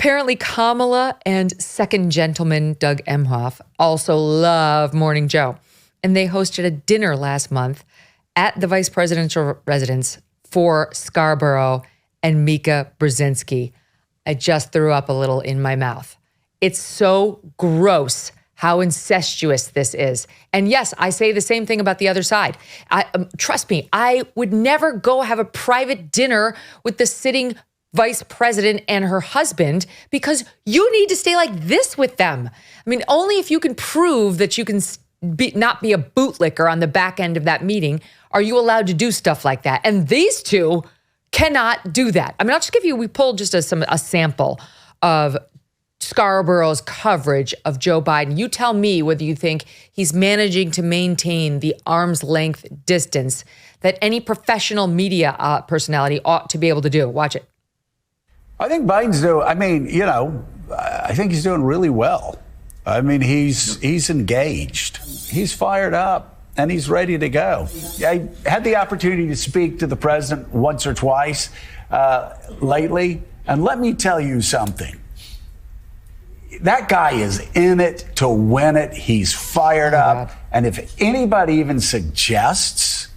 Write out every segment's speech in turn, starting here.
apparently Kamala and second gentleman Doug Emhoff also love Morning Joe. And they hosted a dinner last month at the vice presidential residence for Scarborough and Mika Brzezinski. I just threw up a little in my mouth. It's so gross how incestuous this is. And yes, I say the same thing about the other side. Trust me, I would never go have a private dinner with the sitting vice president and her husband because you need to stay like this with them. I mean, only if you can prove that you can not be a bootlicker on the back end of that meeting are you allowed to do stuff like that. And these two cannot do that. I mean, I'll just give you, we pulled just a sample of Scarborough's coverage of Joe Biden. You tell me whether you think he's managing to maintain the arm's length distance that any professional media personality ought to be able to do. Watch it. I think Biden's I think he's doing really well. I mean, he's engaged. He's fired up and he's ready to go. I had the opportunity to speak to the president once or twice lately. And let me tell you something. That guy is in it to win it. He's fired up. God. And if anybody even suggests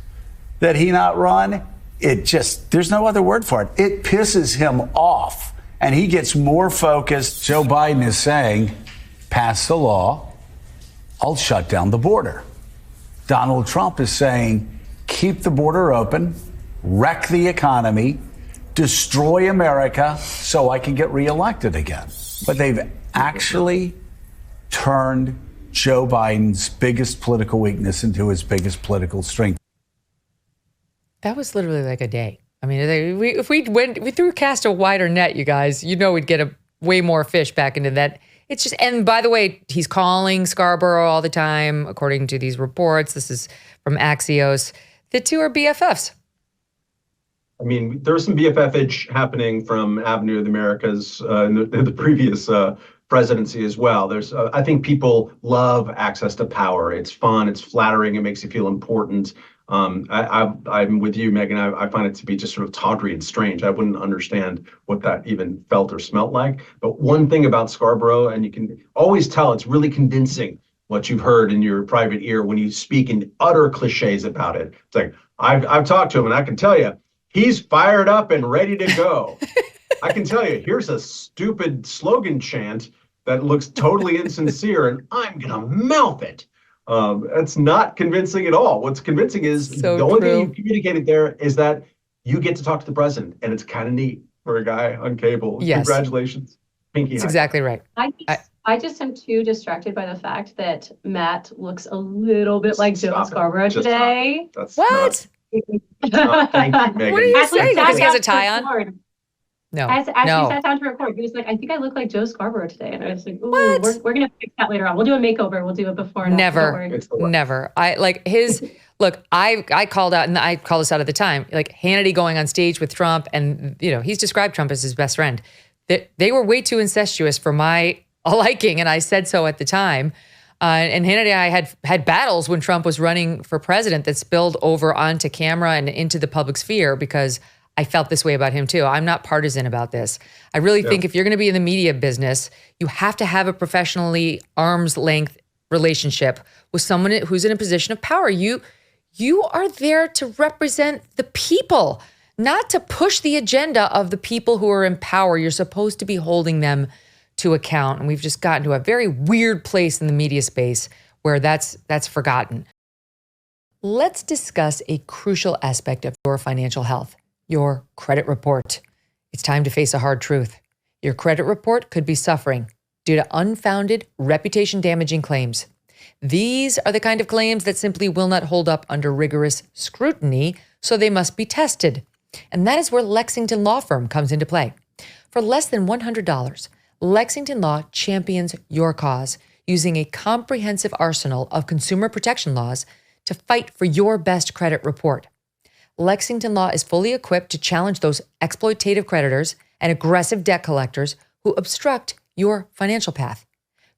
that he not run, there's no other word for it. It pisses him off and he gets more focused. Joe Biden is saying, pass the law, I'll shut down the border. Donald Trump is saying, keep the border open, wreck the economy, destroy America so I can get reelected again. But they've actually turned Joe Biden's biggest political weakness into his biggest political strength. That was literally like a day. I mean, if we cast a wider net, you guys, we'd get way more fish back into that. It's just, and by the way, he's calling Scarborough all the time, according to these reports. This is from Axios. The two are BFFs. I mean, there's some BFF-age happening from Avenue of the Americas in the previous presidency as well. There's, I think people love access to power. It's fun, it's flattering, it makes you feel important. I'm with you, Megyn. I find it to be just sort of tawdry and strange. I wouldn't understand what that even felt or smelt like. But one thing about Scarborough, and you can always tell it's really convincing what you've heard in your private ear when you speak in utter cliches about it. It's like, I've talked to him and I can tell you, he's fired up and ready to go. I can tell you, here's a stupid slogan chant that looks totally insincere and I'm going to mouth it. It's not convincing at all. What's convincing is the only thing you communicated there is that you get to talk to the president, and it's kind of neat for a guy on cable. Yes. Congratulations. Pinky. That's exactly right. I just am too distracted by the fact that Matt looks a little bit like Joe Scarborough today. What? Thank you, Megyn. What are you saying? Because he has a tie on? No. As we sat down to record, he was like, I think I look like Joe Scarborough today. And I was like, ooh, we're going to fix that later on. We'll do a makeover. We'll do it before and after. Never. I like his, look, I called out, and I called this out at the time, like Hannity going on stage with Trump. And, he's described Trump as his best friend. They were way too incestuous for my liking. And I said so at the time. And Hannity and I had battles when Trump was running for president that spilled over onto camera and into the public sphere because I felt this way about him too. I'm not partisan about this. I really think if you're going to be in the media business, you have to have a professionally arm's length relationship with someone who's in a position of power. You are there to represent the people, not to push the agenda of the people who are in power. You're supposed to be holding them to account. And we've just gotten to a very weird place in the media space where that's forgotten. Let's discuss a crucial aspect of your financial health. Your credit report. It's time to face a hard truth. Your credit report could be suffering due to unfounded, reputation-damaging claims. These are the kind of claims that simply will not hold up under rigorous scrutiny, so they must be tested. And that is where Lexington Law Firm comes into play. For less than $100, Lexington Law champions your cause using a comprehensive arsenal of consumer protection laws to fight for your best credit report. Lexington Law is fully equipped to challenge those exploitative creditors and aggressive debt collectors who obstruct your financial path.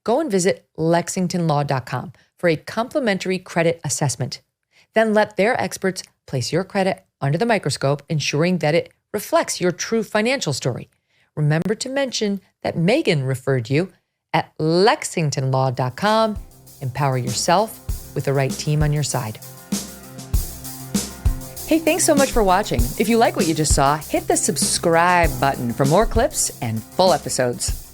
Go and visit lexingtonlaw.com for a complimentary credit assessment. Then let their experts place your credit under the microscope, ensuring that it reflects your true financial story. remember to mention that Megyn referred you at lexingtonlaw.com. Empower yourself with the right team on your side. Hey, thanks so much for watching. If you like what you just saw, hit the subscribe button for more clips and full episodes.